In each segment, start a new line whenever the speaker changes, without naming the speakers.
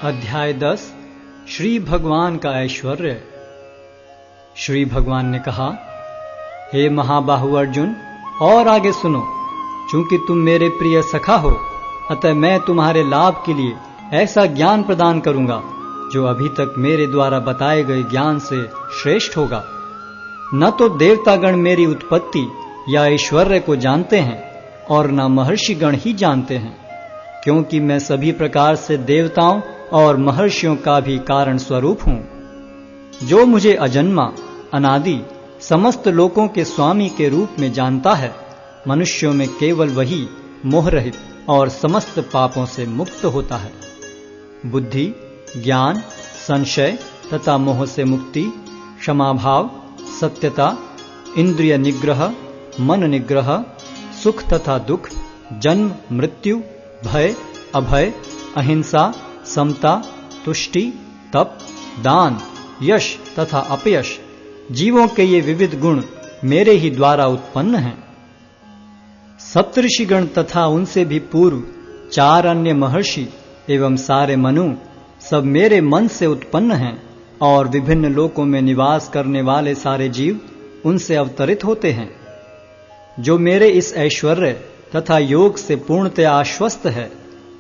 अध्याय 10 श्री भगवान का ऐश्वर्य। श्री भगवान ने कहा, हे महाबाहु अर्जुन, और आगे सुनो। चूंकि तुम मेरे प्रिय सखा हो, अतः मैं तुम्हारे लाभ के लिए ऐसा ज्ञान प्रदान करूंगा जो अभी तक मेरे द्वारा बताए गए ज्ञान से श्रेष्ठ होगा। न तो देवतागण मेरी उत्पत्ति या ऐश्वर्य को जानते हैं और न महर्षिगण ही जानते हैं, क्योंकि मैं सभी प्रकार से देवताओं और महर्षियों का भी कारण स्वरूप हूं। जो मुझे अजन्मा, अनादि, समस्त लोकों के स्वामी के रूप में जानता है, मनुष्यों में केवल वही मोहरहित और समस्त पापों से मुक्त होता है। बुद्धि, ज्ञान, संशय तथा मोह से मुक्ति, क्षमाभाव, सत्यता, इंद्रिय निग्रह, मन निग्रह, सुख तथा दुख, जन्म मृत्यु, भय अभय, अहिंसा, समता, तुष्टि, तप, दान, यश तथा अपयश, जीवों के ये विविध गुण मेरे ही द्वारा उत्पन्न हैं। सप्तऋषिगण तथा उनसे भी पूर्व 4 अन्य महर्षि एवं सारे मनु सब मेरे मन से उत्पन्न हैं, और विभिन्न लोकों में निवास करने वाले सारे जीव उनसे अवतरित होते हैं। जो मेरे इस ऐश्वर्य तथा योग से पूर्णतया आश्वस्त है,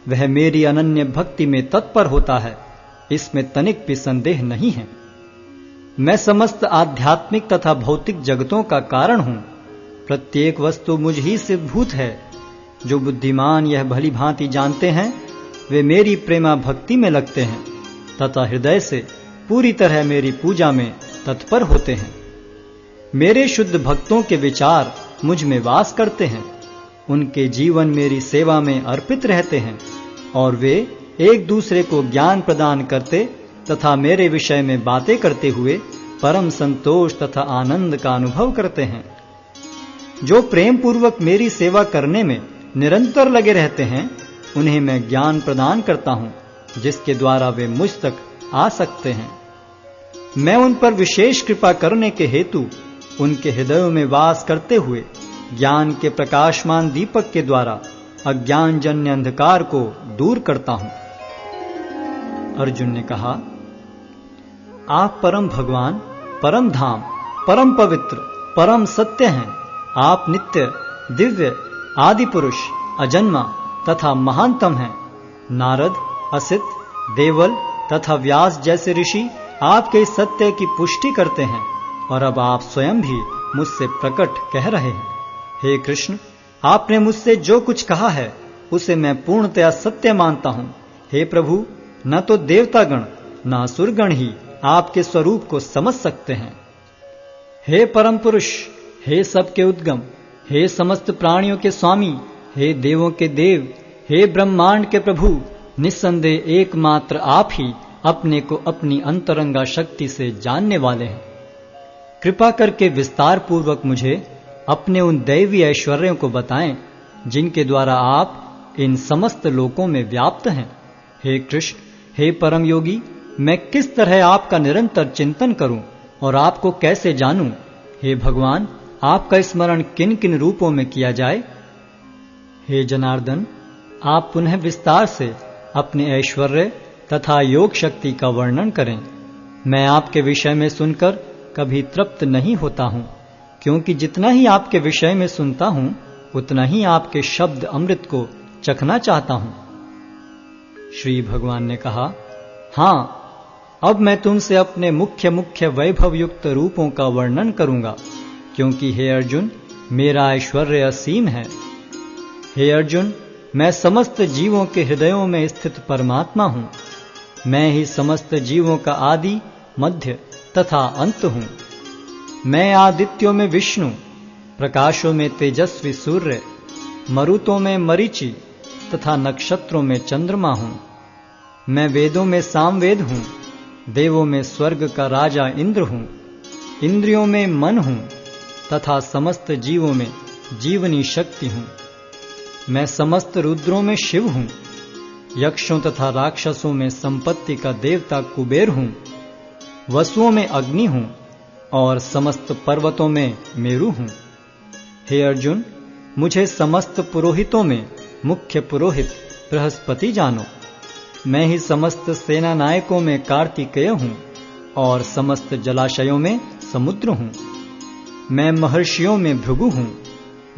वह मेरी अनन्य भक्ति में तत्पर होता है, इसमें तनिक भी संदेह नहीं है। मैं समस्त आध्यात्मिक तथा भौतिक जगतों का कारण हूं। प्रत्येक वस्तु मुझ ही से भूत है। जो बुद्धिमान यह भली भांति जानते हैं, वे मेरी प्रेमा भक्ति में लगते हैं तथा हृदय से पूरी तरह मेरी पूजा में तत्पर होते हैं। मेरे शुद्ध भक्तों के विचार मुझ में वास करते हैं। उनके जीवन मेरी सेवा में अर्पित रहते हैं, और वे एक दूसरे को ज्ञान प्रदान करते तथा मेरे विषय में बातें करते हुए परम संतोष तथा आनंद का अनुभव करते हैं। जो प्रेम पूर्वक मेरी सेवा करने में निरंतर लगे रहते हैं, उन्हें मैं ज्ञान प्रदान करता हूं, जिसके द्वारा वे मुझ तक आ सकते हैं। मैं उन पर विशेष कृपा करने के हेतु उनके हृदयों में वास करते हुए ज्ञान के प्रकाशमान दीपक के द्वारा अज्ञानजन्य अंधकार को दूर करता हूं। अर्जुन ने कहा, आप परम भगवान, परम धाम, परम पवित्र, परम सत्य हैं। आप नित्य, दिव्य, आदि पुरुष, अजन्मा तथा महानतम हैं। नारद, असित, देवल तथा व्यास जैसे ऋषि आपके इस सत्य की पुष्टि करते हैं, और अब आप स्वयं भी मुझसे प्रकट कह रहे हैं। हे कृष्ण, आपने मुझसे जो कुछ कहा है उसे मैं पूर्णतया सत्य मानता हूं। हे प्रभु, न तो देवतागण न असुरगण ही आपके स्वरूप को समझ सकते हैं। हे परम पुरुष, हे सबके उद्गम, हे समस्त प्राणियों के स्वामी, हे देवों के देव, हे ब्रह्मांड के प्रभु, निस्संदेह एकमात्र आप ही अपने को अपनी अंतरंगा शक्ति से जानने वाले हैं। कृपा करके विस्तार पूर्वक मुझे अपने उन दैवी ऐश्वर्यों को बताएं, जिनके द्वारा आप इन समस्त लोकों में व्याप्त हैं। हे कृष्ण, हे परम योगी, मैं किस तरह आपका निरंतर चिंतन करूं और आपको कैसे जानूं? हे भगवान, आपका स्मरण किन किन रूपों में किया जाए? हे जनार्दन, आप पुनः विस्तार से अपने ऐश्वर्य तथा योग शक्ति का वर्णन करें। मैं आपके विषय में सुनकर कभी तृप्त नहीं होता हूं, क्योंकि जितना ही आपके विषय में सुनता हूं, उतना ही आपके शब्द अमृत को चखना चाहता हूं। श्री भगवान ने कहा, हां, अब मैं तुमसे अपने मुख्य मुख्य वैभव युक्त रूपों का वर्णन करूंगा, क्योंकि हे अर्जुन, मेरा ऐश्वर्य असीम है। हे अर्जुन, मैं समस्त जीवों के हृदयों में स्थित परमात्मा हूं। मैं ही समस्त जीवों का आदि, मध्य तथा अंत हूं। मैं आदित्यों में विष्णु, प्रकाशों में तेजस्वी सूर्य, मरुतों में मरीचि तथा नक्षत्रों में चंद्रमा हूं। मैं वेदों में सामवेद हूं, देवों में स्वर्ग का राजा इंद्र हूं, इंद्रियों में मन हूं तथा समस्त जीवों में जीवनी शक्ति हूं। मैं समस्त रुद्रों में शिव हूं, यक्षों तथा राक्षसों में संपत्ति का देवता कुबेर हूं, वसुओं में अग्नि हूं और समस्त पर्वतों में मेरु हूं। हे अर्जुन, मुझे समस्त पुरोहितों में मुख्य पुरोहित बृहस्पति जानो। मैं ही समस्त सेना नायकों में कार्तिकेय हूँ और समस्त जलाशयों में समुद्र हूँ। मैं महर्षियों में भृगु हूँ,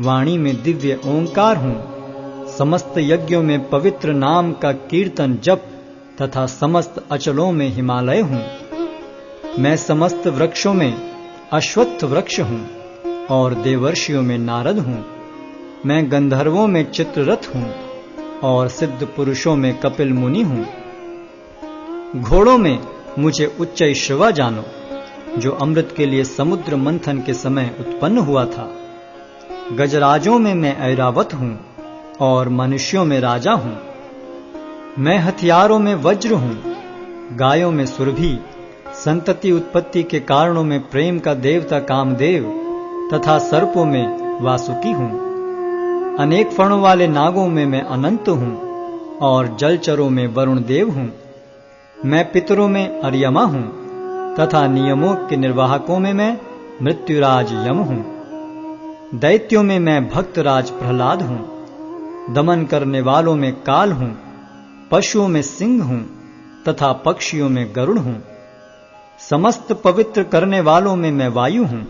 वाणी में दिव्य ओंकार हूँ, समस्त यज्ञों में पवित्र नाम का कीर्तन जप तथा समस्त अचलों में हिमालय हूँ। मैं समस्त वृक्षों में अश्वत्थ वृक्ष हूँ और देवर्षियों में नारद हूँ। मैं गंधर्वों में चित्ररथ हूँ और सिद्ध पुरुषों में कपिल मुनि हूँ। घोड़ों में मुझे उच्चैश्रवा जानो, जो अमृत के लिए समुद्र मंथन के समय उत्पन्न हुआ था। गजराजों में मैं ऐरावत हूँ और मनुष्यों में राजा हूँ। मैं हथियारों में वज्र हूँ, गायों में सुरभि, संतति उत्पत्ति के कारणों में प्रेम का देवता कामदेव तथा सर्पों में वासुकी हूँ। अनेक फणों वाले नागों में मैं अनंत हूँ और जलचरों में वरुण देव हूँ। मैं पितरों में अर्यमा हूँ तथा नियमों के निर्वाहकों में मैं मृत्युराज यम हूँ। दैत्यों में मैं भक्तराज प्रहलाद हूँ, दमन करने वालों में काल हूँ, पशुओं में सिंह हूँ तथा पक्षियों में गरुड़ हूँ। समस्त पवित्र करने वालों में मैं वायु हूँ,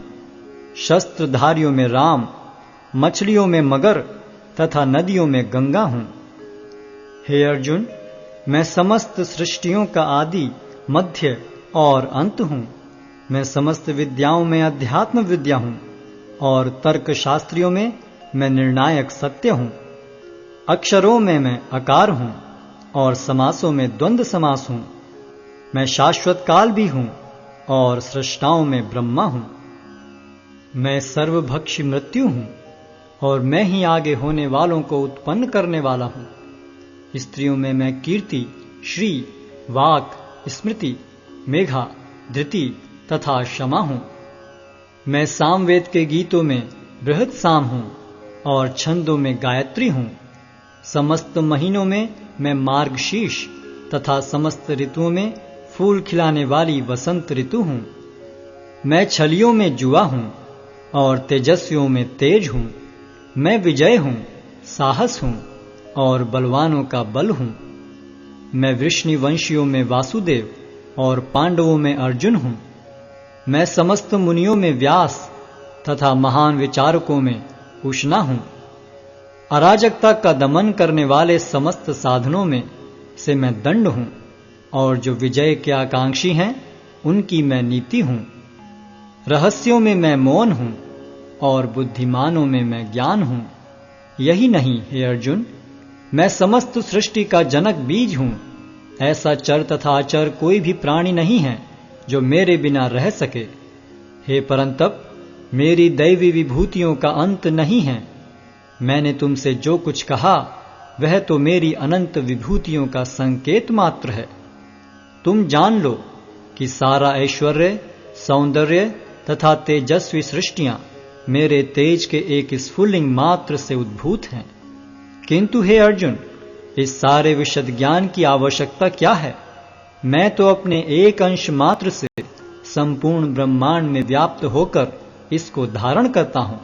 शस्त्रधारियों में राम, मछलियों में मगर तथा नदियों में गंगा हूँ। हे अर्जुन, मैं समस्त सृष्टियों का आदि, मध्य और अंत हूँ। मैं समस्त विद्याओं में अध्यात्म विद्या हूँ और तर्क शास्त्रियों में मैं निर्णायक सत्य हूँ। अक्षरों में मैं अकार हूँ और समासों में द्वंद्व समास हूँ। मैं शाश्वत काल भी हूँ और सृष्टाओं में ब्रह्मा हूँ। मैं सर्वभक्षी मृत्यु हूँ और मैं ही आगे होने वालों को उत्पन्न करने वाला हूँ। स्त्रियों में मैं कीर्ति, श्री, वाक, स्मृति, मेघा, धृति तथा क्षमा हूँ। मैं सामवेद के गीतों में बृहद साम हूँ और छंदों में गायत्री हूँ। समस्त महीनों में मैं मार्गशीर्ष तथा समस्त ऋतुओं में फूल खिलाने वाली वसंत ऋतु हूँ। मैं छलियों में जुआ हूँ और तेजस्वियों में तेज हूँ। मैं विजय हूँ, साहस हूँ और बलवानों का बल हूँ। मैं वृष्णिवंशियों में वासुदेव और पांडवों में अर्जुन हूँ। मैं समस्त मुनियों में व्यास तथा महान विचारकों में उष्णा हूँ। अराजकता का दमन करने वाले समस्त साधनों में से मैं दंड हूँ और जो विजय के आकांक्षी हैं उनकी मैं नीति हूँ। रहस्यों में मैं मौन हूँ और बुद्धिमानों में मैं ज्ञान हूँ। यही नहीं हे अर्जुन, मैं समस्त सृष्टि का जनक बीज हूँ। ऐसा चर तथा अचर कोई भी प्राणी नहीं है जो मेरे बिना रह सके। हे परंतप, मेरी दैवी विभूतियों का अंत नहीं है। मैंने तुमसे जो कुछ कहा वह तो मेरी अनंत विभूतियों का संकेत मात्र है। तुम जान लो कि सारा ऐश्वर्य, सौंदर्य तथा तेजस्वी सृष्टियां मेरे तेज के एक स्फुल्लिंग मात्र से उद्भूत हैं। किंतु हे अर्जुन, इस सारे विशद ज्ञान की आवश्यकता क्या है? मैं तो अपने एक अंश मात्र से संपूर्ण ब्रह्मांड में व्याप्त होकर इसको धारण करता हूं।